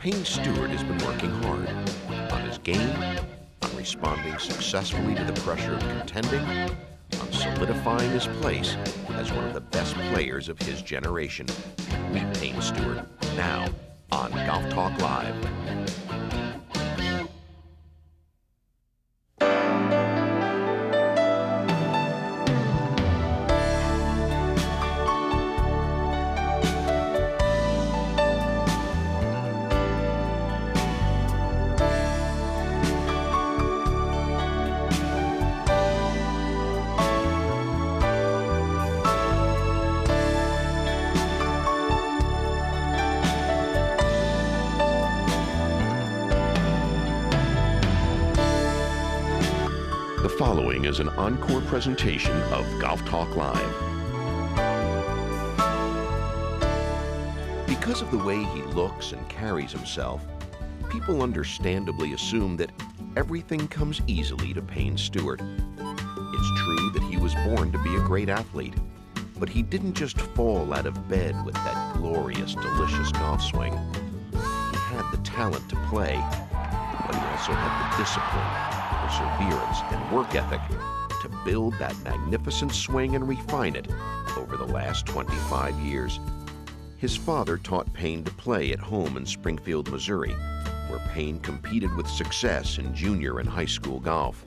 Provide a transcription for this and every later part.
Payne Stewart has been working hard on his game, on responding successfully to the pressure of contending, on solidifying his place as one of the best players of his generation. Meet Payne Stewart now on Golf Talk Live. The following is an encore presentation of Golf Talk Live. Because of the way he looks and carries himself, people understandably assume that everything comes easily to Payne Stewart. It's true that he was born to be a great athlete, but he didn't just fall out of bed with that glorious, delicious golf swing. He had the talent to play, but he also had the discipline, perseverance, and work ethic to build that magnificent swing and refine it over the last 25 years. His father taught Payne to play at home in Springfield, Missouri, where Payne competed with success in junior and high school golf.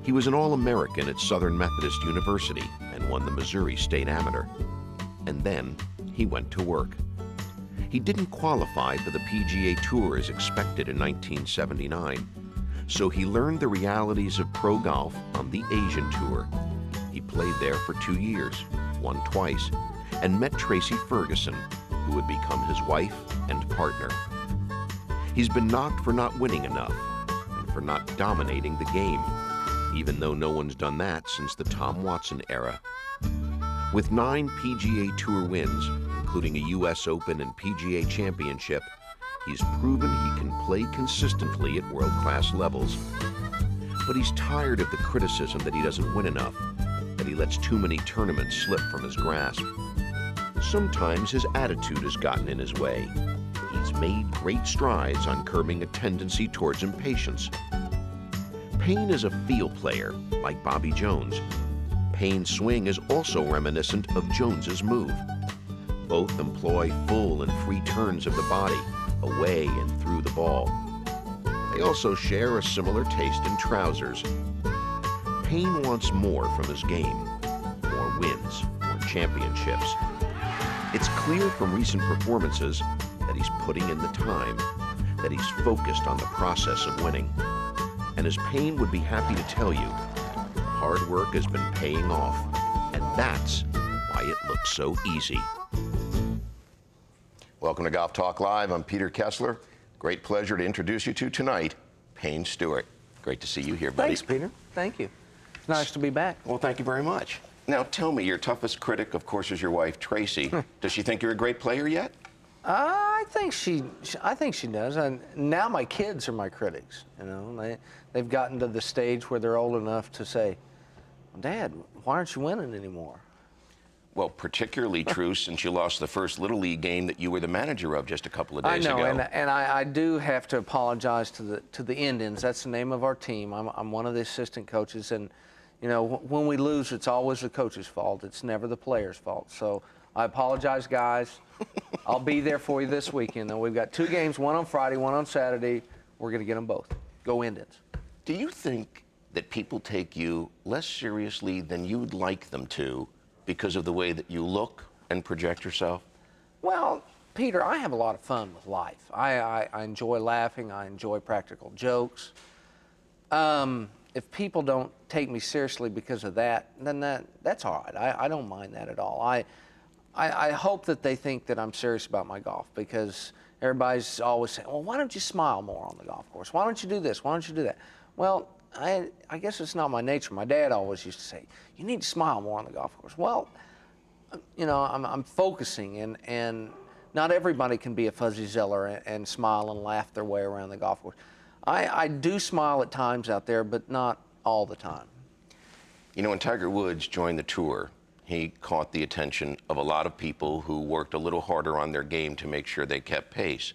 He was an All-American at Southern Methodist University and won the Missouri State Amateur. And then he went to work. He didn't qualify for the PGA Tour as expected in 1979, so he learned the realities of pro golf on the Asian Tour. He played there for 2 years, won twice, and met Tracy Ferguson, who would become his wife and partner. He's been knocked for not winning enough and for not dominating the game, even though no one's done that since the Tom Watson era. With 9 PGA Tour wins, including a US Open and PGA Championship, he's proven he can play consistently at world-class levels. But he's tired of the criticism that he doesn't win enough, that he lets too many tournaments slip from his grasp. Sometimes his attitude has gotten in his way. He's made great strides on curbing a tendency towards impatience. Payne is a field player, like Bobby Jones. Payne's swing is also reminiscent of Jones's move. Both employ full and free turns of the body, away and through the ball. They also share a similar taste in trousers. Payne wants more from his game, more wins, more championships. It's clear from recent performances that he's putting in the time, that he's focused on the process of winning. And as Payne would be happy to tell you, hard work has been paying off, and that's why it looks so easy. Welcome to Golf Talk Live. I'm Peter Kessler. Great pleasure to introduce you to tonight, Payne Stewart. Great to see you here, buddy. Thanks, Peter. Thank you. It's nice to be back. Well, thank you very much. Now, tell me, your toughest critic, of course, is your wife, Tracy. Does she think you're a great player yet? I think she does. And now my kids are my critics. You know, they've gotten to the stage where they're old enough to say, "Dad, why aren't you winning anymore?" Well, particularly true since you lost the first Little League game that you were the manager of just a couple of days ago. I know, and I do have to apologize to the Indians. That's the name of our team. I'm one of the assistant coaches, and you know, when we lose, it's always the coach's fault. It's never the player's fault. So I apologize, guys. I'll be there for you this weekend. Though we've got 2 games, one on Friday, one on Saturday. We're going to get them both. Go Indians. Do you think that people take you less seriously than you'd like them to because of the way that you look and project yourself? Well, Peter, I have a lot of fun with life. I enjoy laughing. I enjoy practical jokes. If people don't take me seriously because of that, then that's all right. I don't mind that at all. I hope that they think that I'm serious about my golf, because everybody's always saying, well, why don't you smile more on the golf course? Why don't you do this? Why don't you do that? Well, I guess it's not my nature. My dad always used to say, you need to smile more on the golf course. Well, you know, I'm focusing, and not everybody can be a Fuzzy Zeller and smile and laugh their way around the golf course. I do smile at times out there, but not all the time. You know, when Tiger Woods joined the tour, he caught the attention of a lot of people who worked a little harder on their game to make sure they kept pace.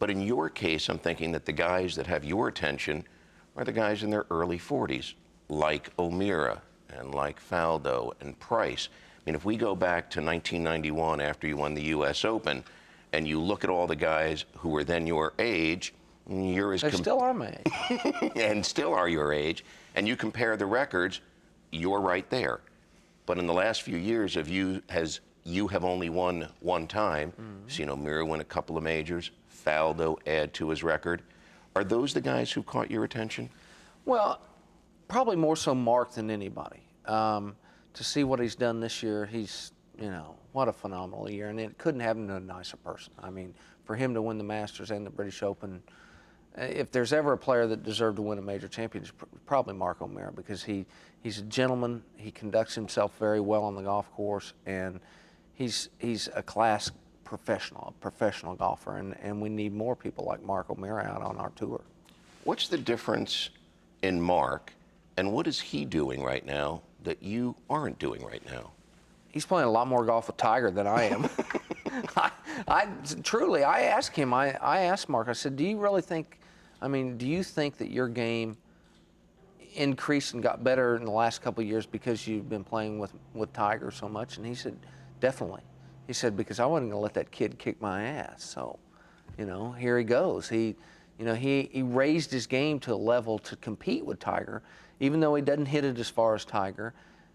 But in your case, I'm thinking that the guys that have your attention are the guys in their early 40s, like O'Meara and like Faldo and Price. I mean, if we go back to 1991 after you won the U.S. Open, and you look at all the guys who were then your age, you're as They still are my age. and still are your age, and you compare the records, you're right there. But in the last few years of you have only won one time. Seen O'Meara win a couple of majors, Faldo add to his record. Are those the guys who caught your attention? Well, probably more so Mark than anybody. To see what he's done this year, he's, what a phenomenal year. And it couldn't happen to a nicer person. I mean, for him to win the Masters and the British Open, if there's ever a player that deserved to win a major championship, probably Mark O'Meara, because he's a gentleman. He conducts himself very well on the golf course, and he's a class professional golfer, and we need more people like Mark O'Meara out on our tour. What's the difference in Mark, and what is he doing right now that you aren't doing right now? He's playing a lot more golf with Tiger than I am. I asked him, I asked Mark, I said, do you think that your game increased and got better in the last couple of years because you've been playing with Tiger so much? And he said, definitely. He said, because I wasn't going to let that kid kick my ass. So, here he goes. He raised his game to a level to compete with Tiger. Even though he doesn't hit it as far as Tiger,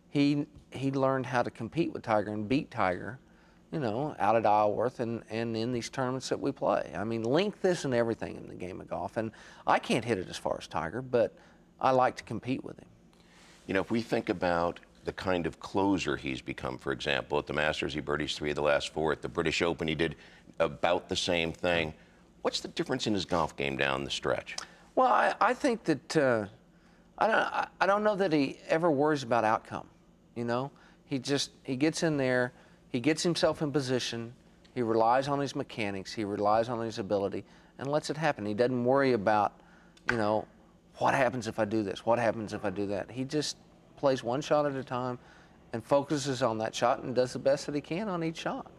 he learned how to compete with Tiger and beat Tiger, out at Isleworth and in these tournaments that we play. I mean, length isn't everything in the game of golf. And I can't hit it as far as Tiger, but I like to compete with him. If we think about the kind of closer he's become, for example, at the Masters, he birdies 3 of the last 4. At the British Open, he did about the same thing. What's the difference in his golf game down the stretch? Well, I think that I don't know that he ever worries about outcome. He gets in there, he gets himself in position, he relies on his mechanics, he relies on his ability, and lets it happen. He doesn't worry about, what happens if I do this? What happens if I do that? He just plays one shot at a time and focuses on that shot and does the best that he can on each shot.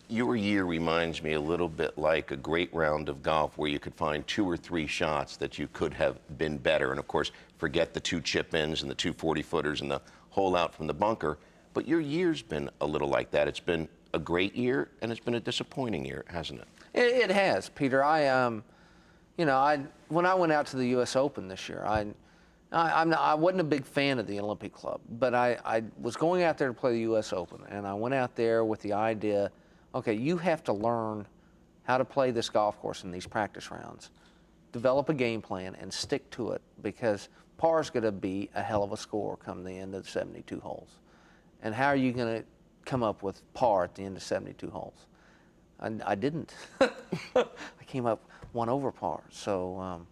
Your year reminds me a little bit like a great round of golf where you could find 2 or 3 shots that you could have been better. And of course, forget the 2 chip-ins and the 2 40-footers and the hole out from the bunker. But your year's been a little like that. It's been a great year and it's been a disappointing year, hasn't it? It has, Peter. When I went out to the U.S. Open this year, I wasn't a big fan of the Olympic Club, but I was going out there to play the U.S. Open, and I went out there with the idea, okay, you have to learn how to play this golf course in these practice rounds, develop a game plan, and stick to it, because par's going to be a hell of a score come the end of the 72 holes. And how are you going to come up with par at the end of 72 holes? I didn't. I came up 1 over par. So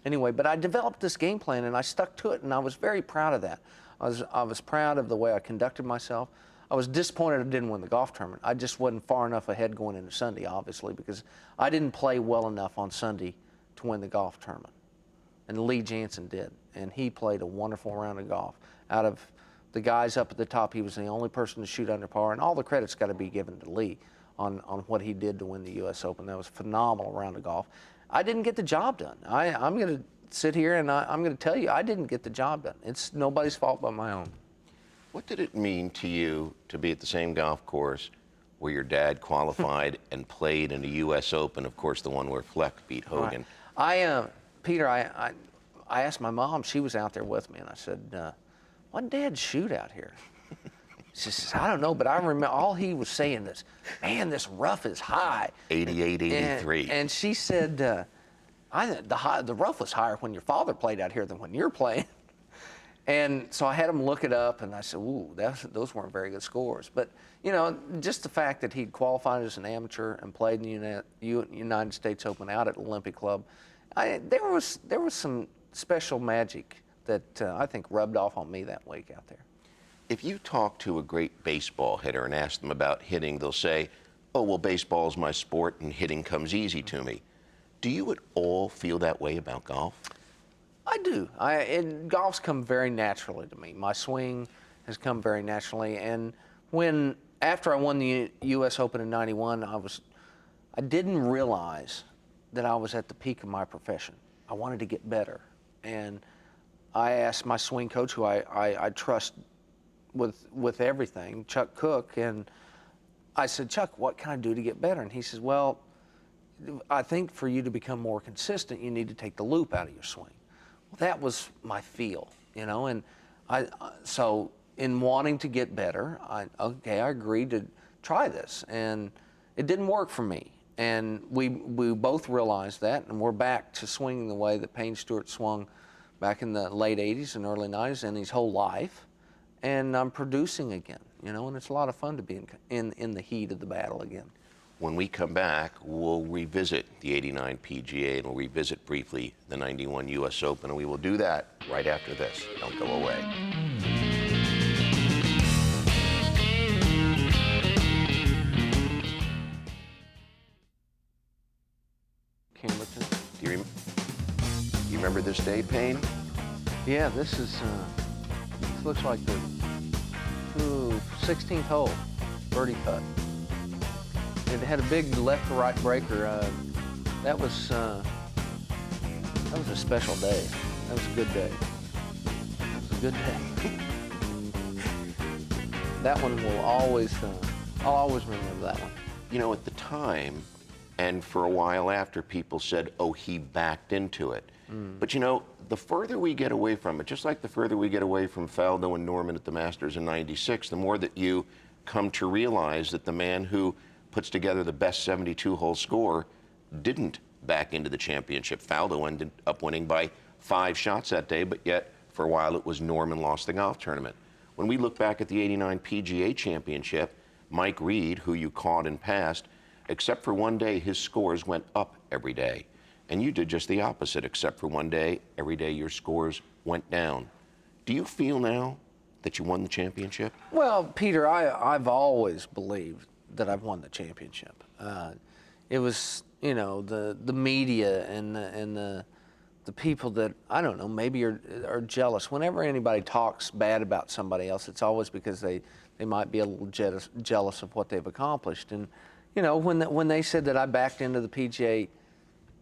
anyway, but I developed this game plan and I stuck to it, and I was very proud of that. I was proud of the way I conducted myself. I was disappointed I didn't win the golf tournament. I just wasn't far enough ahead going into Sunday, obviously, because I didn't play well enough on Sunday to win the golf tournament. And Lee Janzen did, and he played a wonderful round of golf. Out of the guys up at the top, he was the only person to shoot under par, and all the credit's got to be given to Lee on what he did to win the U.S. Open. That was a phenomenal round of golf. I didn't get the job done. I'm going to sit here and I'm going to tell you I didn't get the job done. It's nobody's fault but my own. What did it mean to you to be at the same golf course where your dad qualified and played in the U.S. Open, of course, the one where Fleck beat Hogan? Right. Peter, I asked my mom, she was out there with me, and I said, what did Dad shoot out here? She says, I don't know, but I remember all he was saying is, man, this rough is high. 88, 83. And she said, the rough was higher when your father played out here than when you're playing. And so I had him look it up, and I said, ooh, those weren't very good scores. But, just the fact that he'd qualified as an amateur and played in the United States Open out at Olympic Club, there was some special magic that I think rubbed off on me that week out there. If you talk to a great baseball hitter and ask them about hitting, they'll say, oh, well, baseball's my sport and hitting comes easy to me. Do you at all feel that way about golf? I do. And golf's come very naturally to me. My swing has come very naturally. And after I won the U.S. Open in '91, I didn't realize that I was at the peak of my profession. I wanted to get better. And I asked my swing coach, who I trust with everything, Chuck Cook, and I said, Chuck, what can I do to get better? And he says, well, I think for you to become more consistent, you need to take the loop out of your swing. Well, that was my feel, you know, and so in wanting to get better, I agreed to try this, and it didn't work for me. And we both realized that, and we're back to swinging the way that Payne Stewart swung back in the late 80s and early 90s and his whole life. And I'm producing again, you know, and it's a lot of fun to be in the heat of the battle again. When we come back, we'll revisit the 89 PGA and we'll revisit briefly the 91 US Open, and we will do that right after this. Don't go away. Camerton. Do you remember this day, Payne? Yeah, this looks like the 16th hole, birdie putt. It had a big left to right breaker. That was a special day. That was a good day. That was a good day. That one will always, I'll always remember that one. You know, at the time, and for a while after, people said, oh, he backed into it. But you know, the further we get away from it, just like the further we get away from Faldo and Norman at the Masters in '96, the more that you come to realize that the man who puts together the best 72-hole score didn't back into the championship. Faldo ended up winning by 5 shots that day, but yet for a while it was Norman lost the golf tournament. When we look back at the '89 PGA Championship, Mike Reed, who you caught and passed, except for one day, his scores went up every day. And you did just the opposite, except for one day, every day your scores went down. Do you feel now that you won the championship? Well, Peter, I've always believed that I've won the championship. It was, you know, the media and the people that, I don't know, maybe are jealous. Whenever anybody talks bad about somebody else, it's always because they might be a little jealous of what they've accomplished. And, you know, when they said that I backed into the PGA,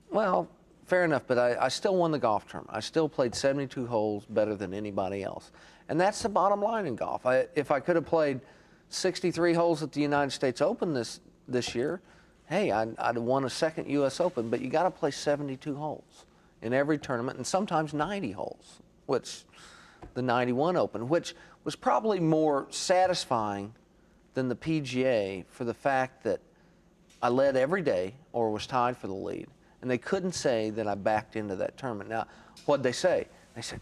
well, fair enough, but I still won the golf tournament. I still played 72 holes better than anybody else. And that's the bottom line in golf. If I could have played 63 holes at the United States Open this year, hey, I'd have won a second U.S. Open, but you got to play 72 holes in every tournament, and sometimes 90 holes, which the 91 Open, which was probably more satisfying than the PGA for the fact that I led every day or was tied for the lead. And they couldn't say that I backed into that tournament. Now, what'd they say? They said,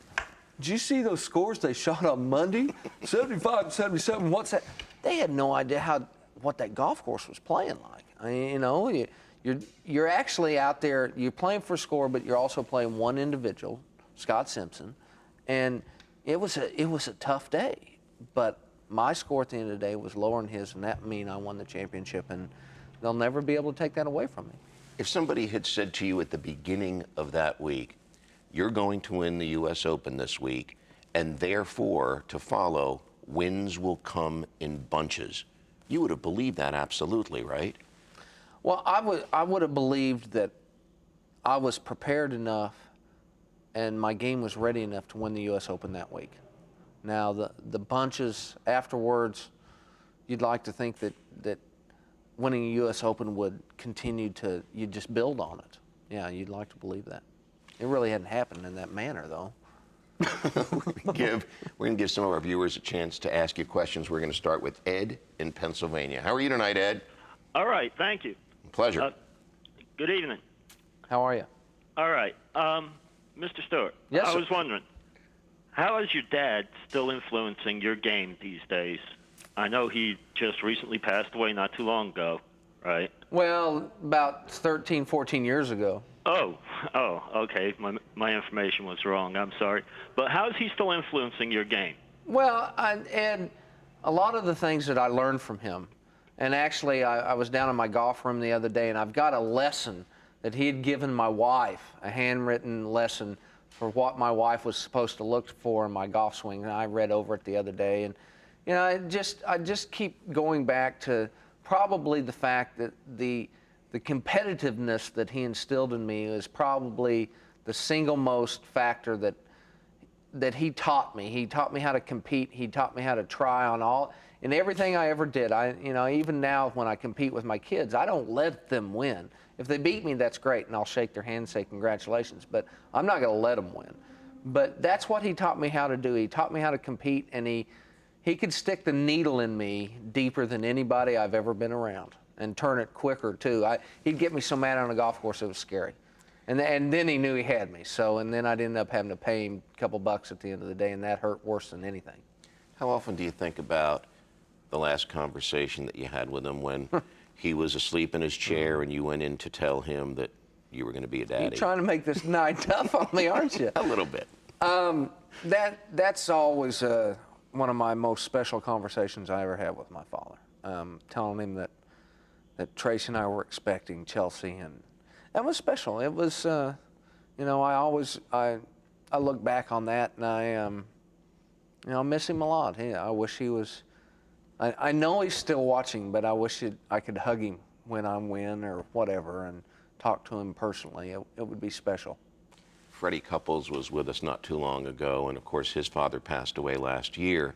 did you see those scores they shot on Monday? 75 and 77, what's that? They had no idea what that golf course was playing like. I mean, you know, you're actually out there, you're playing for a score, but you're also playing one individual, Scott Simpson. And it was a tough day. But my score at the end of the day was lower than his, and that meant I won the championship, and they'll never be able to take that away from me. If somebody had said to you at the beginning of that week, you're going to win the U.S. Open this week, and therefore, to follow, wins will come in bunches, you would have believed that absolutely, right? Well, I would have believed that I was prepared enough and my game was ready enough to win the U.S. Open that week. Now, the bunches afterwards, you'd like to think that winning a U.S. Open would continue to, you'd just build on it. Yeah, you'd like to believe that. It really hadn't happened in that manner, though. We're going to give some of our viewers a chance to ask you questions. We're going to start with Ed in Pennsylvania. How are you tonight, Ed? All right, thank you. Pleasure. Good evening. How are you? All right. Mr. Stewart, Yes, I sir. was wondering, how is your dad still influencing your game these days? I know he just recently passed away not too long ago, right? Well, about 13, 14 years ago. Oh, okay. My information was wrong. I'm sorry. But how is he still influencing your game? Well, and a lot of the things that I learned from him, and actually I was down in my golf room the other day, and I've got a lesson that he had given my wife, a handwritten lesson for what my wife was supposed to look for in my golf swing, and I read over it the other day. And you know, I just keep going back to probably the fact that the the competitiveness that he instilled in me is probably the single most factor that he taught me. He taught me how to compete. He taught me how to try on all, in everything I ever did. Even now when I compete with my kids, I don't let them win. If they beat me, that's great, and I'll shake their hand and say congratulations, but I'm not going to let them win. But that's what he taught me how to do. He taught me how to compete, and he could stick the needle in me deeper than anybody I've ever been around, and turn it quicker too. He'd get me so mad on a golf course it was scary. And then he knew he had me. And then I'd end up having to pay him a couple bucks at the end of the day, and that hurt worse than anything. How often do you think about the last conversation that you had with him when he was asleep in his chair and you went in to tell him that you were going to be a daddy? You're trying to make this night tough on me, aren't you? A little bit. That's always one of my most special conversations I ever had with my father. Telling him that Tracy and I were expecting Chelsea, and that was special. It was, I look back on that, and I miss him a lot. I wish he was. I know he's still watching, but I wish I could hug him when I win or whatever, and talk to him personally. It would be special. Freddie Couples was with us not too long ago, and of course his father passed away last year,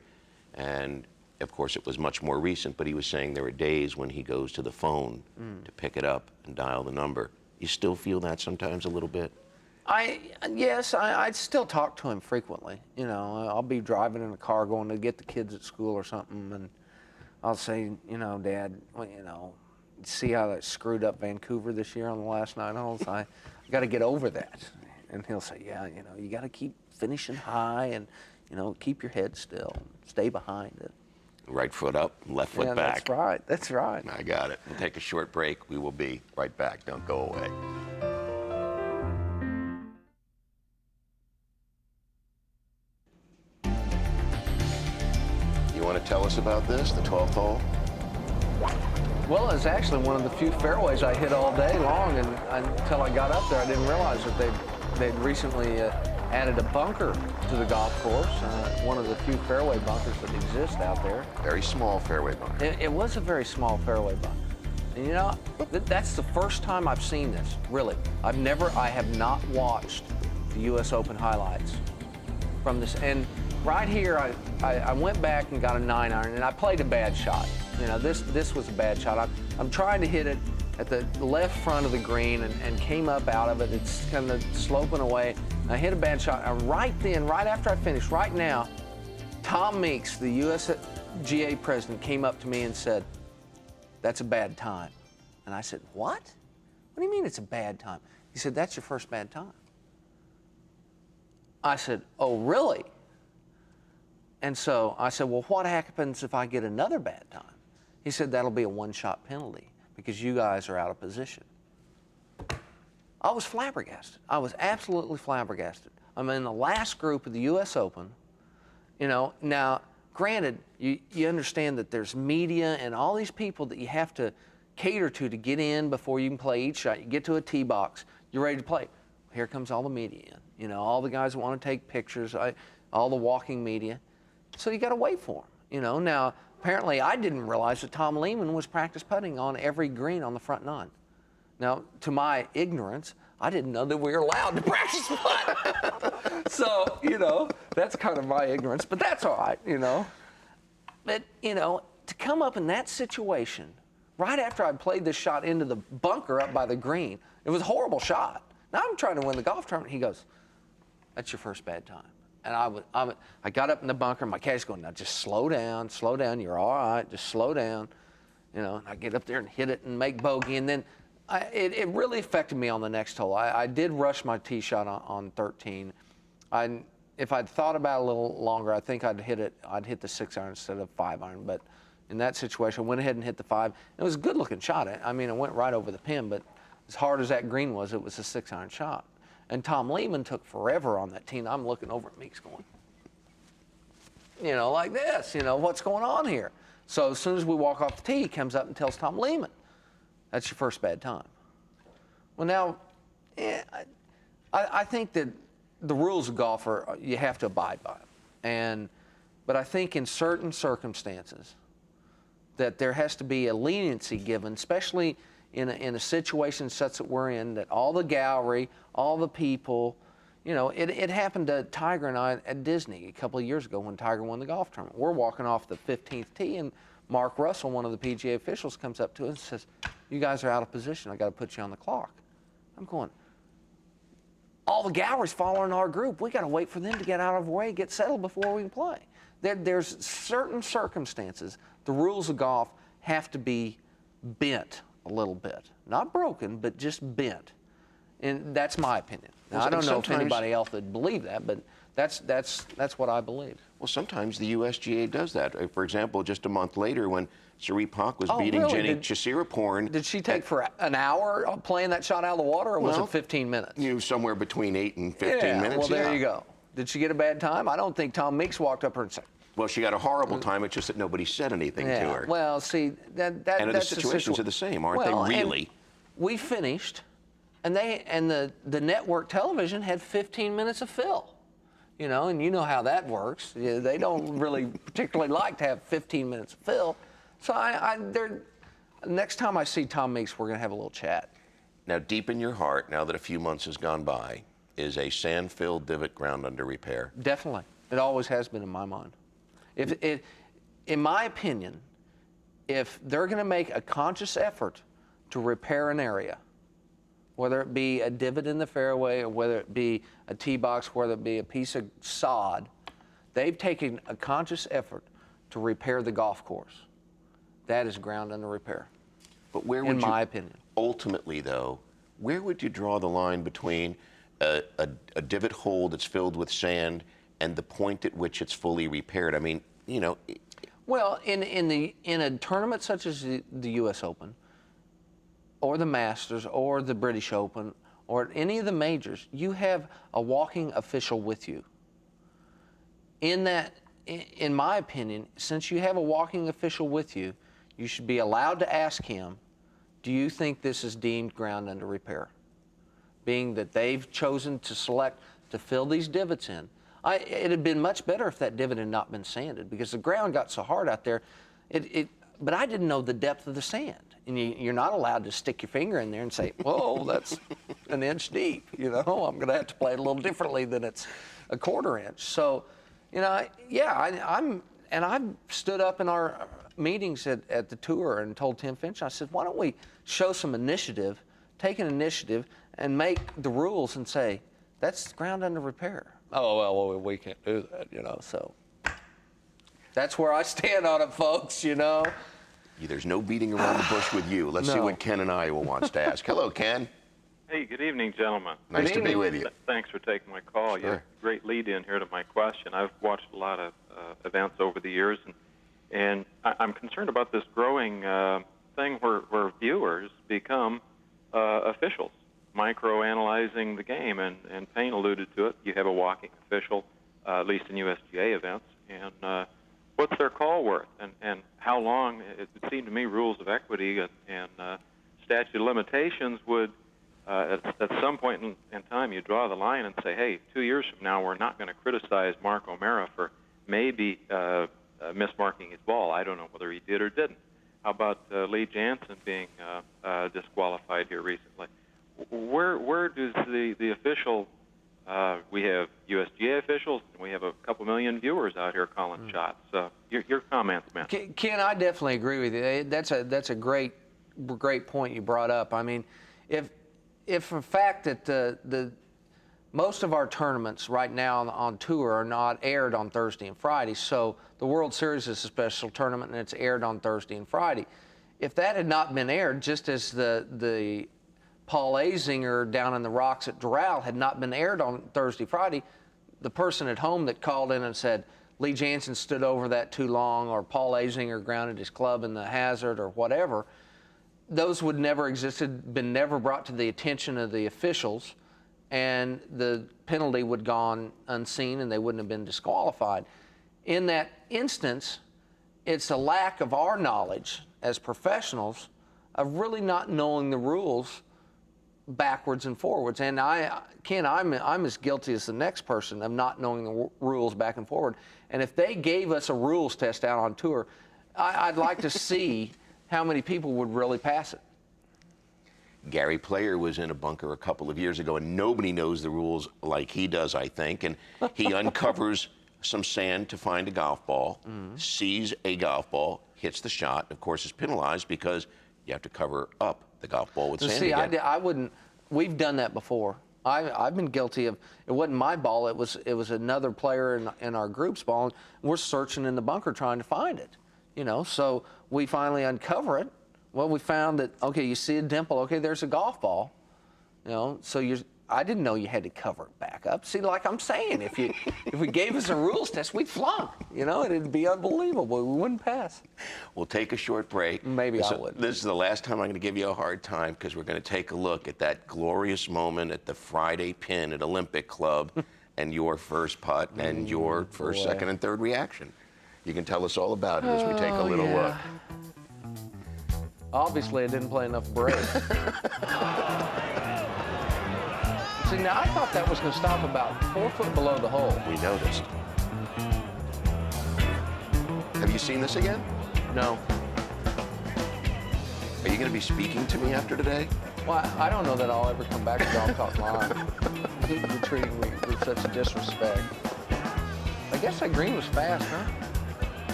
and of course it was much more recent, but he was saying there are days when he goes to the phone to pick it up and dial the number. You still feel that sometimes a little bit? Yes, I still talk to him frequently. I'll be driving in a car going to get the kids at school or something, and I'll say, Dad, see how I screwed up Vancouver this year on the last 9 holes? I got to get over that. And he'll say, yeah, you got to keep finishing high and, keep your head still, stay behind it. Right foot up, left foot back. That's right. That's right. I got it. We'll take a short break. We will be right back. Don't go away. You want to tell us about this, the 12th hole? Well, it's actually one of the few fairways I hit all day long, and until I got up there, I didn't realize that they'd recently added a bunker to the golf course, one of the few fairway bunkers that exist out there. Very small fairway bunker. It was a very small fairway bunker. And that's the first time I've seen this, really. I have not watched the U.S. Open highlights from this. And right here, I went back and got a 9-iron, and I played a bad shot. This was a bad shot. I'm trying to hit it at the left front of the green and came up out of it. It's kind of sloping away. I hit a bad shot, and right after I finished, right now, Tom Meeks, the USGA president, came up to me and said, "That's a bad time." And I said, "What? What do you mean it's a bad time?" He said, "That's your first bad time." I said, "Oh, really?" And so I said, "Well, what happens if I get another bad time?" He said, "That'll be a one-shot penalty because you guys are out of position." I was flabbergasted. I was absolutely flabbergasted. I'm in the last group of the U.S. Open. Now, granted, you understand that there's media and all these people that you have to cater to get in before you can play each shot. You get to a tee box, you're ready to play. Here comes all the media in. All the guys that want to take pictures, all the walking media. So you got to wait for them. Now, apparently I didn't realize that Tom Lehman was practice putting on every green on the front 9. Now, to my ignorance, I didn't know that we were allowed to practice putt. So, that's kind of my ignorance, but that's all right, But, to come up in that situation, right after I played this shot into the bunker up by the green, it was a horrible shot. Now I'm trying to win the golf tournament. He goes, "That's your first bad time." And I got up in the bunker, and my caddy's going, "Now just slow down, you're all right, just slow down." And I get up there and hit it and make bogey, and then it really affected me on the next hole. I did rush my tee shot on 13. If I'd thought about it a little longer, I think I'd hit the 6-iron instead of 5-iron, but in that situation, I went ahead and hit the 5. It was a good-looking shot. It went right over the pin, but as hard as that green was, it was a 6-iron shot. And Tom Lehman took forever on that tee, and I'm looking over at Meeks going, like this, what's going on here? So as soon as we walk off the tee, he comes up and tells Tom Lehman, "That's your first bad time." Well, now, I think that the rules of golf you have to abide by them. But I think in certain circumstances that there has to be a leniency given, especially in a situation such that we're in, that all the gallery, all the people, you know, it happened to Tiger and I at Disney a couple of years ago when Tiger won the golf tournament. We're walking off the 15th tee, and Mark Russell, one of the PGA officials, comes up to us and says, "You guys are out of position. I got to put you on the clock." I'm going, all the gallery's following our group. We got to wait for them to get out of the way, get settled before we can play. There's certain circumstances, the rules of golf have to be bent a little bit. Not broken, but just bent. And that's my opinion. Now, I don't know if anybody else would believe that, but that's what I believe. Well, sometimes the USGA does that. For example, just a month later when Sari Pak was beating really? Jenny Chisira-Porn. Did she take for an hour playing that shot out of the water, or was it 15 minutes? You know, somewhere between 8 and 15 minutes. Well, there you go. Did she get a bad time? I don't think Tom Meeks walked up her and said. Well, she got a horrible time. It's just that nobody said anything to her. Well, see, and that's the situations are the same, aren't they? Really? We finished, and the network television had 15 minutes of fill. You know, and you know how that works. They don't really particularly like to have 15 minutes of fill. So next time I see Tom Meeks, we're going to have a little chat. Now, deep in your heart, now that a few months has gone by, is a sand-filled divot ground under repair? Definitely. It always has been in my mind. In my opinion, if they're going to make a conscious effort to repair an area, whether it be a divot in the fairway or whether it be a tee box, whether it be a piece of sod, they've taken a conscious effort to repair the golf course. That is ground under repair. But where would in my opinion. Ultimately, though, where would you draw the line between a divot hole that's filled with sand and the point at which it's fully repaired? I mean, you know. Well, in a tournament such as the U.S. Open, or the Masters, or the British Open, or any of the majors, you have a walking official with you. In my opinion, since you have a walking official with you, you should be allowed to ask him, do you think this is deemed ground under repair? Being that they've chosen to select to fill these divots in. It had been much better if that divot had not been sanded, because the ground got so hard out there. But I didn't know the depth of the sand. And you're not allowed to stick your finger in there and say, whoa, that's an inch deep. You know, I'm going to have to play it a little differently than it's a quarter inch. So, you know, I've stood up in our meetings at the tour and told Tim Finch, I said, why don't we show some initiative, take an initiative, and make the rules and say, that's ground under repair. Oh, well, we can't do that, you know, so. That's where I stand on it, folks, you know. There's no beating around the bush with you. Let's see what Ken in Iowa wants to ask. Hello, Ken. Hey, good evening, gentlemen. Nice to be with you. Thanks for taking my call. Sure. You had a great lead-in here to my question. I've watched a lot of events over the years, and I'm concerned about this growing thing where viewers become officials, micro-analyzing the game, and Payne alluded to it. You have a walking official, at least in USGA events, and what's their call worth, and how long? It would seem to me rules of equity and statute of limitations would, at some point in time, you draw the line and say, hey, 2 years from now, we're not going to criticize Mark O'Mara for maybe mismarking his ball. I don't know whether he did or didn't. How about Lee Janzen being disqualified here recently? Where does the official? We have USGA officials, and we have a couple million viewers out here calling shots. Your comments, man. Ken, I definitely agree with you. That's a great point you brought up. I mean, if in fact that the most of our tournaments right now on tour are not aired on Thursday and Friday, so the World Series is a special tournament and it's aired on Thursday and Friday. If that had not been aired, just as the Paul Azinger down in the rocks at Doral had not been aired on Thursday, Friday, the person at home that called in and said, Lee Janzen stood over that too long, or Paul Azinger grounded his club in the hazard, or whatever, those would never existed, been never brought to the attention of the officials, and the penalty would have gone unseen and they wouldn't have been disqualified. In that instance, it's a lack of our knowledge as professionals of really not knowing the rules backwards and forwards. And Ken, I'm as guilty as the next person of not knowing the rules back and forward. And if they gave us a rules test out on tour, I'd like to see how many people would really pass it. Gary Player was in a bunker a couple of years ago, and nobody knows the rules like he does, I think. And he uncovers some sand to find a golf ball, sees a golf ball, hits the shot, of course is penalized because you have to cover up the golf ball with sand See, again. I wouldn't. We've done that before. I've been guilty of. It wasn't my ball. It was another player in our group's ball. And we're searching in the bunker trying to find it. You know, so we finally uncover it. Well, we found that, okay, you see a dimple. Okay, there's a golf ball. You know, so I didn't know you had to cover it back up. See, like I'm saying, if we gave us a rules test, we'd flunk. You know, it'd be unbelievable. We wouldn't pass. We'll take a short break. Maybe I would. This is the last time I'm going to give you a hard time because we're going to take a look at that glorious moment at the Friday pin at Olympic Club and your first putt and your first, second, and third reaction. You can tell us all about it as we take a little look. Obviously, I didn't play enough break. See, now I thought that was going to stop about 4 foot below the hole. We noticed. Have you seen this again? No. Are you going to be speaking to me after today? Well, I don't know that I'll ever come back to Golf Talk Live. You're treating me with such disrespect. I guess that green was fast, huh?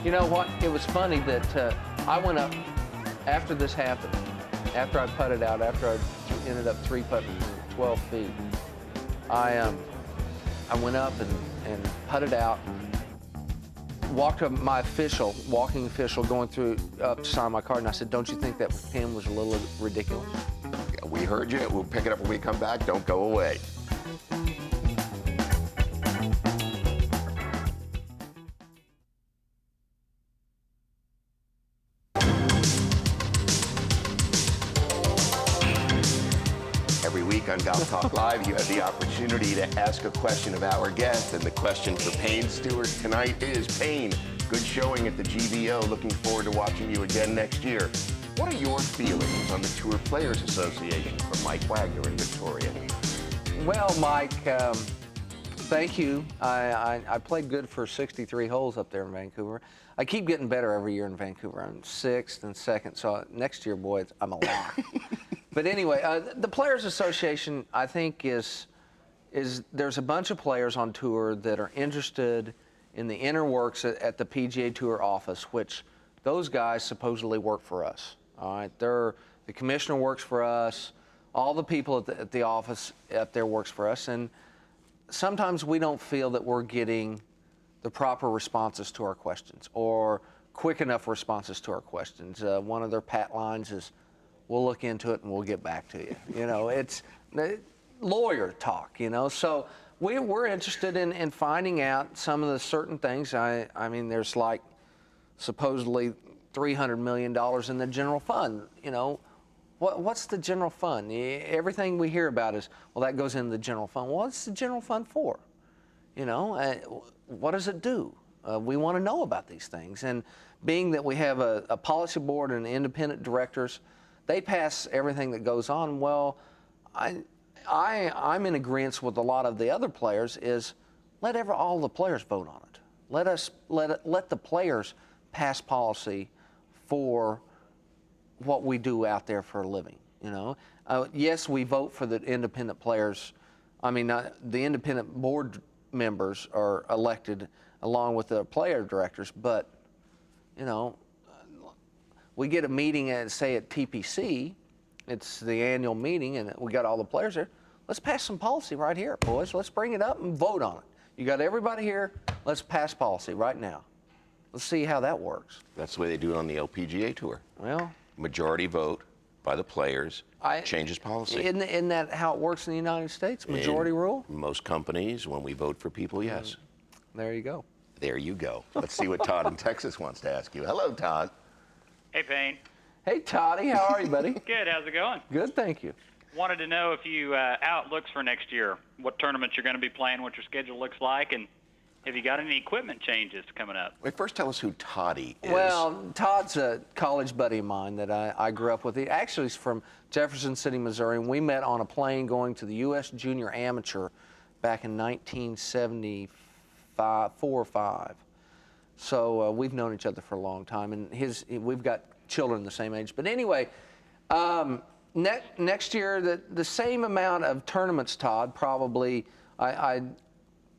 You know what? It was funny that I went up after this happened, after I putted out, after I ended up 3-putting 12 feet. I went up and putted out, walked up my walking official going through up to sign my card, and I said, don't you think that pin was a little ridiculous? Yeah, we heard you. We'll pick it up when we come back. Don't go away. Every week on Golf Talk Live, you have the opportunity to ask a question of our guest, and the question for Payne Stewart tonight is, Payne, good showing at the GVO. Looking forward to watching you again next year. What are your feelings on the Tour Players Association? From Mike Wagner in Victoria. Well, Mike, thank you. I played good for 63 holes up there in Vancouver. I keep getting better every year in Vancouver. I'm 6th and 2nd, so next year, boy, I'm a lock. But anyway, the Players Association, I think, is there's a bunch of players on tour that are interested in the inner works at the PGA Tour office, which those guys supposedly work for us. All right, the commissioner works for us. All the people at the office up there works for us, and sometimes we don't feel that we're getting the proper responses to our questions or quick enough responses to our questions. One of their pat lines is, we'll look into it and we'll get back to you. You know, it's lawyer talk, you know. So we're interested in finding out some of the certain things. I mean, there's like supposedly $300 million in the general fund. You know, what's the general fund? Everything we hear about is, well, that goes into the general fund. Well, what's the general fund for? You know, what does it do? We want to know about these things. And being that we have a policy board and independent directors, they pass everything that goes on. Well, I'm in agreement with a lot of the other players is let all the players vote on it. Let the players pass policy for what we do out there for a living. You know, yes, we vote for the independent players. I mean, the independent board members are elected along with the player directors, but you know, we get a meeting at, say, at TPC, it's the annual meeting, and we got all the players there. Let's pass some policy right here, boys. Let's bring it up and vote on it. You got everybody here. Let's pass policy right now. Let's see how that works. That's the way they do it on the LPGA Tour. Well, Majority vote by the players changes policy. Isn't that how it works in the United States? Majority rule? Most companies, when we vote for people, yes. There you go. There you go. Let's see what Todd in Texas wants to ask you. Hello, Todd. Hey, Payne. Hey, Toddy. How are you, buddy? Good. How's it going? Good, thank you. Wanted to know if you outlooks for next year, what tournaments you're going to be playing, what your schedule looks like, and have you got any equipment changes coming up? Wait, first tell us who Toddy is. Well, Todd's a college buddy of mine that I grew up with. He actually is from Jefferson City, Missouri, and we met on a plane going to the U.S. Junior Amateur back in 1974 or 5. So we've known each other for a long time, and we've got children the same age. But anyway, Next year, the same amount of tournaments, Todd, probably. I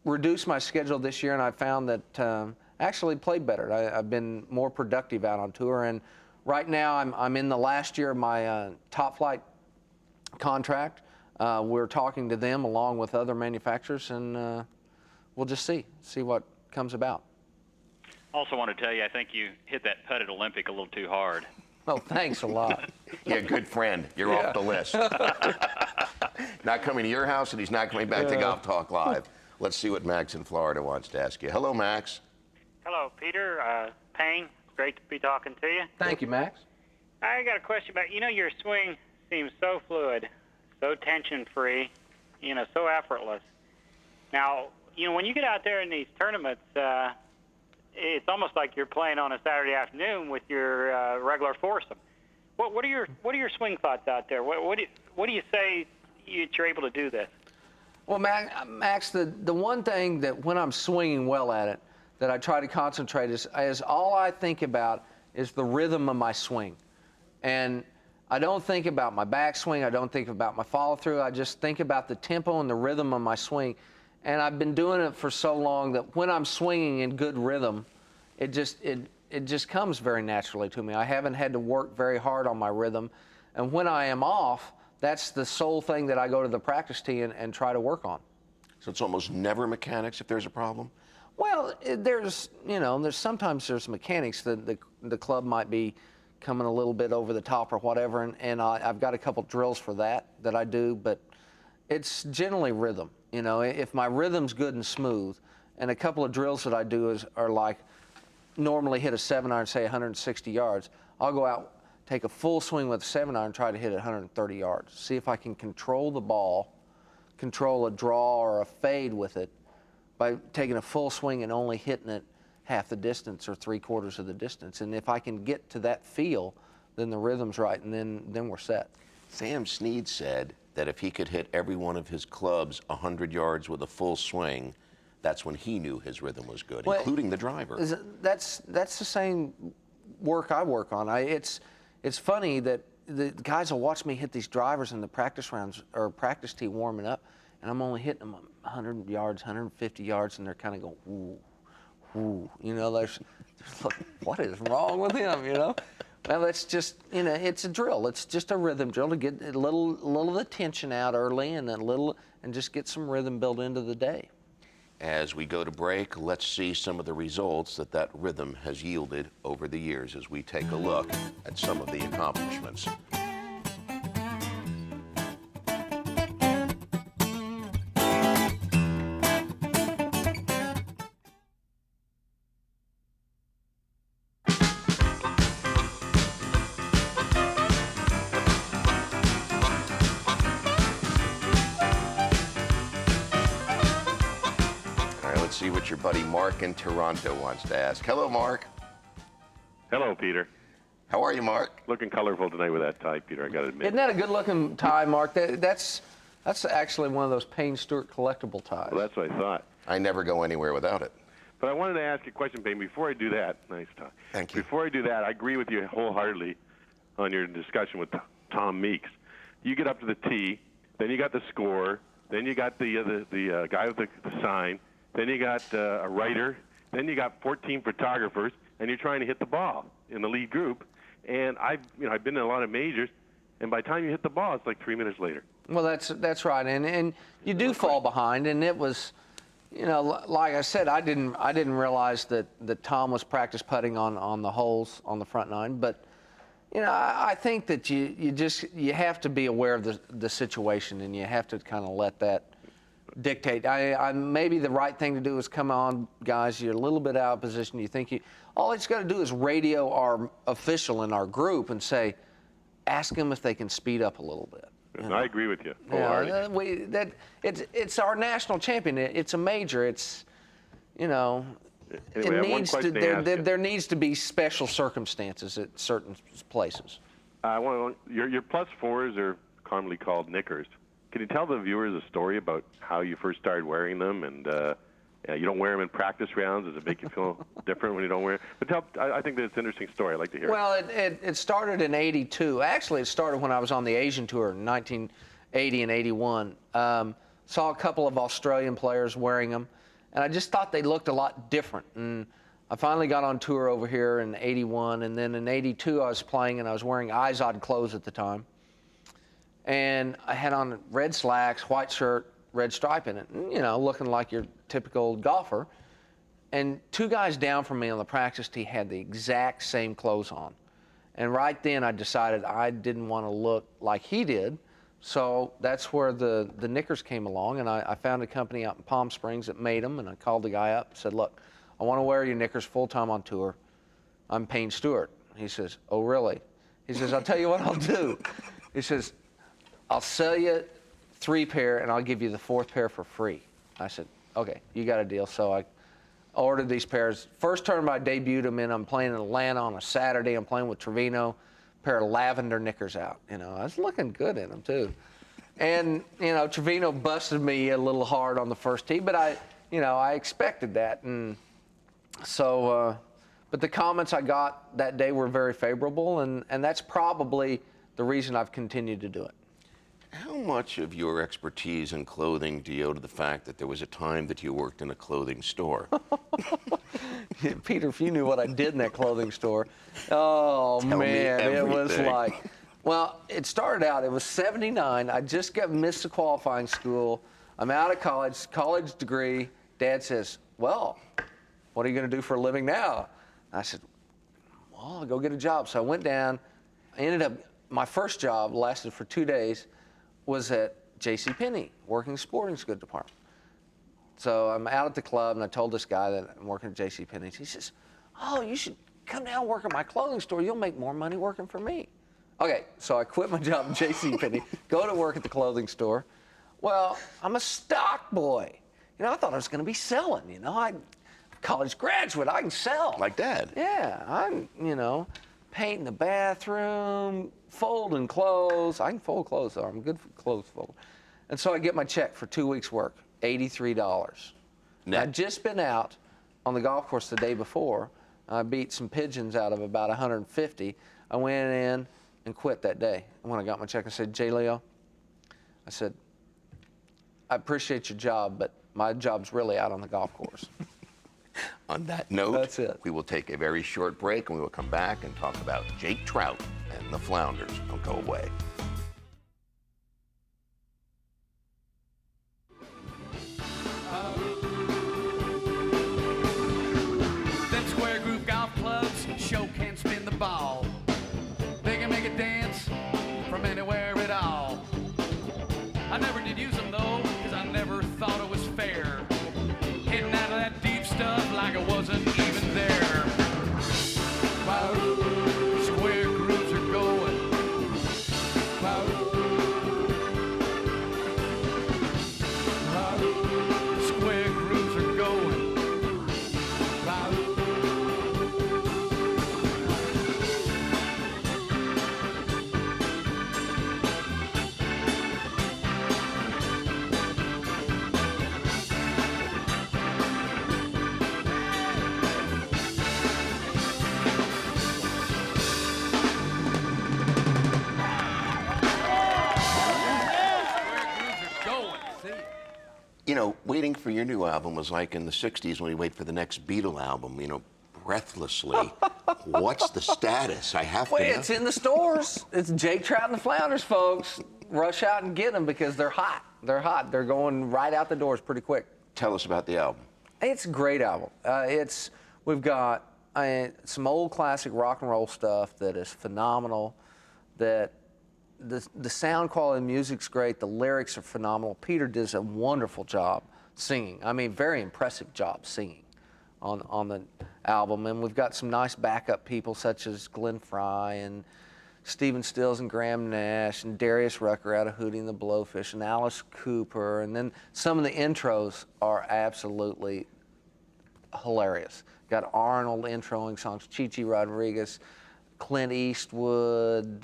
reduced my schedule this year, and I found that actually played better. I've been more productive out on tour, and right now I'm in the last year of my Top Flight contract. We're talking to them along with other manufacturers, and we'll just see what comes about. Also want to tell you, I think you hit that putt at Olympic a little too hard. Oh, thanks a lot. Yeah, good friend. You're off the list. Not coming to your house, and he's not coming back to Golf Talk Live. Let's see what Max in Florida wants to ask you. Hello, Max. Hello, Peter. Payne, great to be talking to you. Thank you, Max. I got a question about, your swing seems so fluid, so tension-free, so effortless. Now, when you get out there in these tournaments, it's almost like you're playing on a Saturday afternoon with your regular foursome. What are your swing thoughts out there? What do you say you're able to do this? Well, Max, the one thing that when I'm swinging well at it, that I try to concentrate is all I think about is the rhythm of my swing. And I don't think about my backswing. I don't think about my follow-through. I just think about the tempo and the rhythm of my swing. And I've been doing it for so long that when I'm swinging in good rhythm, it just comes very naturally to me. I haven't had to work very hard on my rhythm. And when I am off, that's the sole thing that I go to the practice tee and try to work on. So it's almost never mechanics if there's a problem? Well, there's sometimes there's mechanics that the club might be coming a little bit over the top or whatever, and I've got a couple drills for that I do, but it's generally rhythm. If my rhythm's good and smooth, and a couple of drills that I do are like normally hit a 7-iron, say 160 yards, I'll go out, take a full swing with a 7-iron, try to hit it 130 yards. See if I can control the ball, control a draw or a fade with it by taking a full swing and only hitting it half the distance or 3/4 of the distance. And if I can get to that feel, then the rhythm's right, and then we're set. Sam Snead said that if he could hit every one of his clubs 100 yards with a full swing, that's when he knew his rhythm was good, including the driver. That's the same work I work on. It's funny that the guys will watch me hit these drivers in the practice rounds or practice tee warming up, and I'm only hitting them 100 yards, 150 yards, and they're kind of going, ooh, ooh. There's like, what is wrong with him, Well, it's just, it's a drill. It's just a rhythm drill to get a little of the tension out early and just get some rhythm built into the day. As we go to break, let's see some of the results that rhythm has yielded over the years as we take a look at some of the accomplishments. See what your buddy Mark in Toronto wants to ask. Hello, Mark. Hello, Peter. How are you, Mark? Looking colorful tonight with that tie, Peter, I got to admit. Isn't that a good-looking tie, Mark? That's actually one of those Payne Stewart collectible ties. Well, that's what I thought. I never go anywhere without it. But I wanted to ask you a question, Payne. Before I do that, nice tie. Thank you. Before I do that, I agree with you wholeheartedly on your discussion with Tom Meeks. You get up to the tee, then you got the score, then you got the guy with the sign, then you got a writer, then you got 14 photographers, and you're trying to hit the ball in the lead group. And I've been in a lot of majors, and by the time you hit the ball, it's like 3 minutes later. Well, that's right, and you do fall behind, and it was, like I said, I didn't realize that Tom was practice putting on the holes on the front nine, but I think that you have to be aware of the situation, and you have to kind of let that dictate. Maybe the right thing to do is come on, guys. You're a little bit out of position. You think all it's got to do is radio our official in our group and say, ask them if they can speed up a little bit. I agree with you. It's our national champion. It's a major. It's Anyway, there needs to be special circumstances at certain places. Your plus fours are commonly called knickers. Can you tell the viewers a story about how you first started wearing them and You don't wear them in practice rounds. Does it make you feel different when you don't wear them? But I think that it's an interesting story. I'd like to hear it. Well, it started in '82. Actually, it started when I was on the Asian Tour in 1980 and '81. Saw a couple of Australian players wearing them, and I just thought they looked a lot different. And I finally got on tour over here in '81, and then in '82 I was playing, and I was wearing Izod clothes at the time. And I had on red slacks, white shirt, red stripe in it, and, looking like your typical golfer. And two guys down from me on the practice tee had the exact same clothes on. And right then I decided I didn't want to look like he did. So that's where the knickers came along, and I found a company out in Palm Springs that made them, and I called the guy up and said, look, I want to wear your knickers full-time on tour. I'm Payne Stewart. He says, oh, really? He says, I'll tell you what I'll do. He says, I'll sell you 3 pair, and I'll give you the 4th pair for free. I said, okay, you got a deal. So I ordered these pairs. First tournament I debuted them in, I'm playing in Atlanta on a Saturday. I'm playing with Trevino, pair of lavender knickers out. I was looking good in them, too. And, Trevino busted me a little hard on the first tee, but I expected that. And so, but the comments I got that day were very favorable, and that's probably the reason I've continued to do it. How much of your expertise in clothing do you owe to the fact that there was a time that you worked in a clothing store? Peter, if you knew what I did in that clothing store, oh, man, it was like, well, it started out, it was '79. I just missed the qualifying school. I'm out of college degree. Dad says, well, what are you going to do for a living now? I said, well, I'll go get a job. So I went down. I ended up, my first job lasted for 2 days, was at JCPenney, working sporting goods department. So I'm out at the club, and I told this guy that I'm working at JCPenney. He says, oh, you should come down and work at my clothing store. You'll make more money working for me. Okay, so I quit my job at JCPenney, go to work at the clothing store. Well, I'm a stock boy. I thought I was going to be selling. I'm a college graduate. I can sell. Like Dad. Yeah, I'm, painting the bathroom, folding clothes. I can fold clothes, though. I'm good for clothes folding. And so I get my check for 2 weeks' work, $83. I'd just been out on the golf course the day before. I beat some pigeons out of about 150. I went in and quit that day. And when I got my check, I said, J. Leo, I said, I appreciate your job, but my job's really out on the golf course. On that note, that's it. We will take a very short break, and we will come back and talk about Jake Trout and the Flounders. Don't go away. Them square groove golf clubs show can spin the ball. They can make it dance from anywhere at all. I never did use them though, because I never thought it was fair. Hitting out of that deep stuff like it wasn't even there. Wow, square grooves are going. Wow, square grooves are going. Wow. Waiting for your new album was like in the 60s when we wait for the next Beatle album, breathlessly. What's the status? I have to know. It's in the stores. It's Jake Trout and the Flounders, folks. Rush out and get them because they're hot. They're hot. They're going right out the doors pretty quick. Tell us about the album. It's a great album. We've got some old classic rock and roll stuff that is phenomenal. That the sound quality of the music's great. The lyrics are phenomenal. Peter does a wonderful job singing. I mean, very impressive job singing on the album. And we've got some nice backup people such as Glenn Fry and Stephen Stills and Graham Nash and Darius Rucker out of Hootie and the Blowfish and Alice Cooper. And then some of the intros are absolutely hilarious. Got Arnold introing songs, Chichi Rodriguez, Clint Eastwood.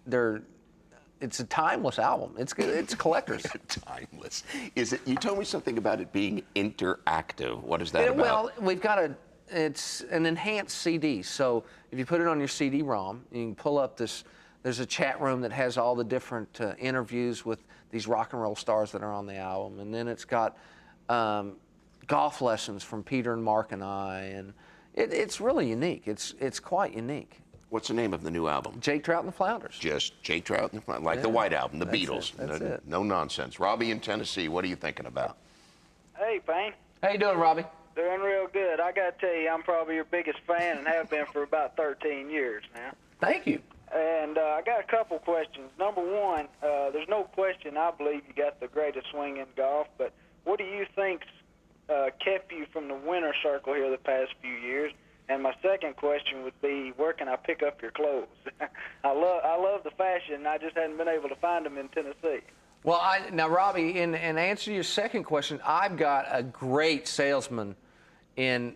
They're it's a timeless album. It's collector's. Timeless. Is it? You told me something about it being interactive. What is that about? Well, we've got it's an enhanced CD. So if you put it on your CD-ROM, you can pull up this. There's a chat room that has all the different interviews with these rock and roll stars that are on the album, and then it's got golf lessons from Peter and Mark and I, and it's really unique. It's quite unique. What's the name of the new album? Jake Trout and the Flounders. Just Jake Trout and the Flounders, like the White Album, the That's Beatles. it, that's it. No nonsense. Robbie in Tennessee, what are you thinking about? Hey, Payne. How you doing, Robbie? Doing real good. I got to tell you, I'm probably your biggest fan and have been for about 13 years now. Thank you. And I got a couple questions. Number one, there's no question I believe you got the greatest swing in golf, but what do you think's kept you from the winner's circle here the past few years? And my second question would be, where can I pick up your clothes? I love the fashion. I just hadn't been able to find them in Tennessee. Well, now, Robbie, in answer to your second question, I've got a great salesman in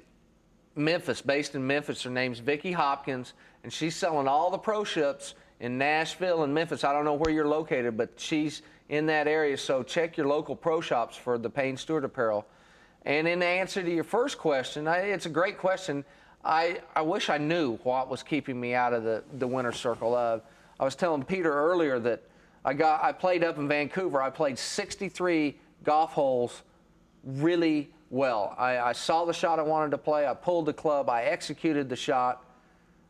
Memphis, based in Memphis. Her name's Vicki Hopkins, and she's selling all the pro ships in Nashville and Memphis. I don't know where you're located, but she's in that area, so check your local pro shops for the Payne Stewart apparel. And in answer to your first question, it's a great question. I wish I knew what was keeping me out of the winner's circle. I was telling Peter earlier that I played up in Vancouver. I played 63 golf holes really well. I saw the shot I wanted to play. I pulled the club. I executed the shot.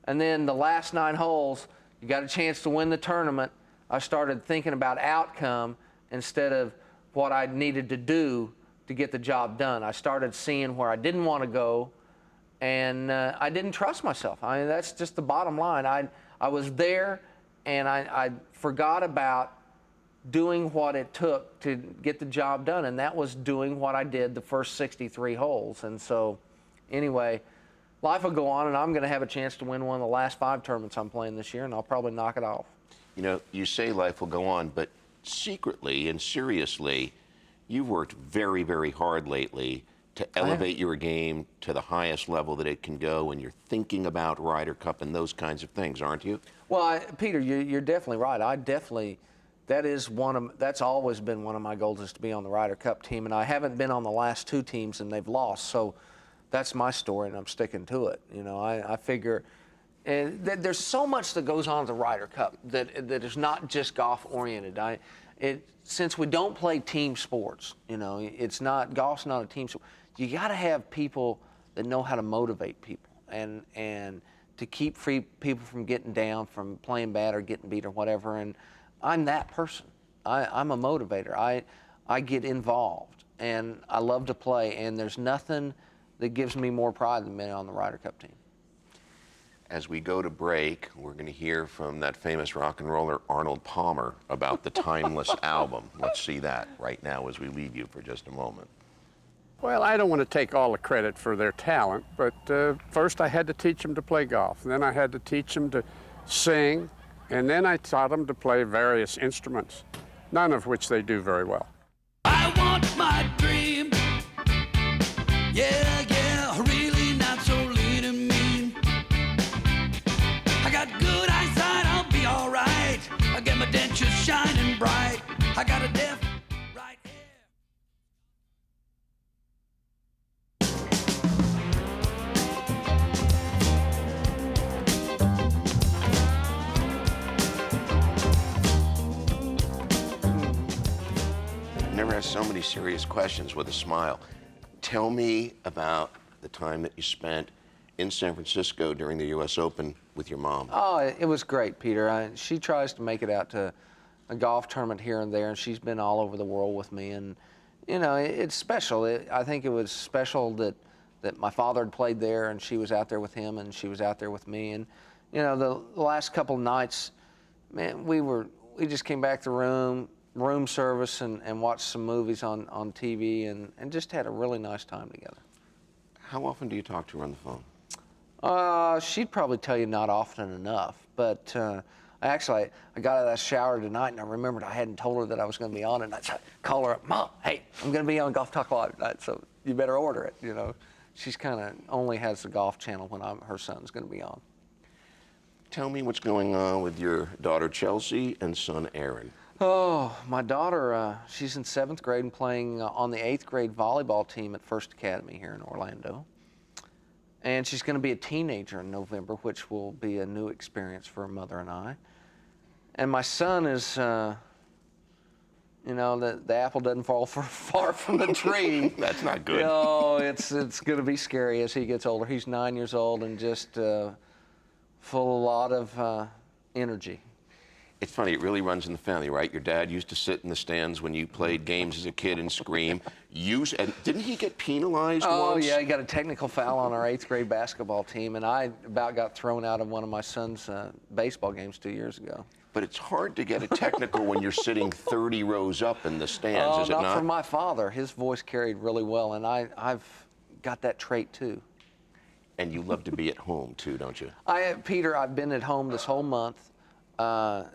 And then the last 9 holes, you got a chance to win the tournament. I started thinking about outcome instead of what I needed to do to get the job done. I started seeing where I didn't want to go, and I didn't trust myself. I mean, that's just the bottom line. I was there, and I forgot about doing what it took to get the job done, and that was doing what I did the first 63 holes. And so, anyway, life will go on, and I'm going to have a chance to win one of the last 5 tournaments I'm playing this year, and I'll probably knock it off. You know, you say life will go on, but secretly and seriously, you've worked very, very hard lately to elevate your game to the highest level that it can go, and you're thinking about Ryder Cup and those kinds of things, aren't you? Well, Peter, you're definitely right. That's always been one of my goals, is to be on the Ryder Cup team, and I haven't been on the last 2 teams, and they've lost. So that's my story, and I'm sticking to it. You know, I figure, and there's so much that goes on at the Ryder Cup that is not just golf oriented. Since we don't play team sports, you know, golf's not a team sport. You got to have people that know how to motivate people and to keep people from getting down, from playing bad or getting beat or whatever. And I'm that person. I'm a motivator. I get involved, and I love to play. And there's nothing that gives me more pride than being on the Ryder Cup team. As we go to break, we're going to hear from that famous rock and roller Arnold Palmer about the Timeless album. Let's see that right now as we leave you for just a moment. Well, I don't want to take all the credit for their talent, but first I had to teach them to play golf. Then I had to teach them to sing, and then I taught them to play various instruments, none of which they do very well. I want my dream. Yeah, really not so lean and mean. I got good eyesight, I'll be all right. I get my dentures shining bright. I got a deaf right ear. I've never asked so many serious questions with a smile. Tell me about the time that you spent in San Francisco during the U.S. Open with your mom. Oh, it was great, Peter. She tries to make it out to a golf tournament here and there, and she's been all over the world with me. And, you know, it's special. I think it was special that my father had played there, and she was out there with him, and she was out there with me. And, you know, the last couple of nights, man, we just came back to room service and watched some movies on TV and just had a really nice time together. How often do you talk to her on the phone? She'd probably tell you not often enough, but I got out of that shower tonight, and I remembered I hadn't told her that I was going to be on it, and I call her up, Mom, hey, I'm going to be on Golf Talk Live tonight, so you better order it, you know. She's kind of only has the Golf Channel when her son's going to be on. tell me what's going on with your daughter Chelsea and son Aaron. Oh, my daughter, she's in 7th grade and playing on the 8th grade volleyball team at First Academy here in Orlando. And she's going to be a teenager in November, which will be a new experience for her mother and I. And my son is, you know, the apple doesn't fall far from the tree. That's not good. No, it's going to be scary as he gets older. He's 9 years old and just full of a lot of energy. It's funny, it really runs in the family, right? Your dad used to sit in the stands when you played games as a kid and scream. And didn't he get penalized once? Oh, yeah, he got a technical foul on our 8th grade basketball team, and I about got thrown out of one of my son's baseball games 2 years ago. But it's hard to get a technical when you're sitting 30 rows up in the stands, is it not? Not for my father. His voice carried really well, and I've got that trait, too. And you love to be at home, too, don't you? Peter, I've been at home this whole month.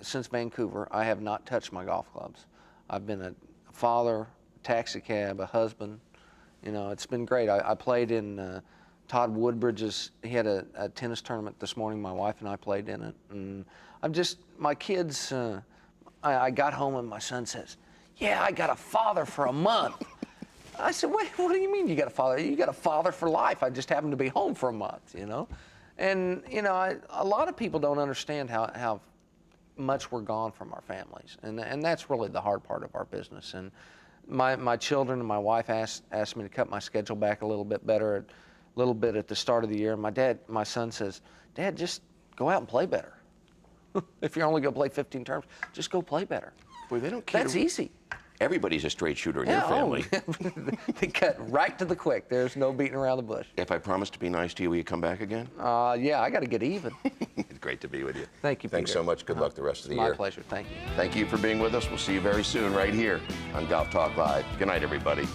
Since Vancouver, I have not touched my golf clubs. I've been a father, taxi cab, a husband. You know, it's been great. I played in Todd Woodbridge's, he had a tennis tournament this morning. My wife and I played in it. And my kids, I got home and my son says, yeah, I got a father for a month. I said, what do you mean you got a father? You got a father for life. I just happened to be home for a month, you know? And, you know, a lot of people don't understand how much we're gone from our families, and that's really the hard part of our business. And my children and my wife asked me to cut my schedule back a little bit at the start of the year. My son says, Dad, just go out and play better. If you're only going to play 15 terms, just go play better. Boy, they don't care. That's easy. Everybody's a straight shooter in your family. They cut right to the quick. There's no beating around the bush. If I promise to be nice to you, will you come back again? Yeah, I got to get even. It's great to be with you. Thank you, Peter. Thanks so much. Good luck the rest of the year. My pleasure. Thank you. Thank you for being with us. We'll see you very soon right here on Golf Talk Live. Good night, everybody.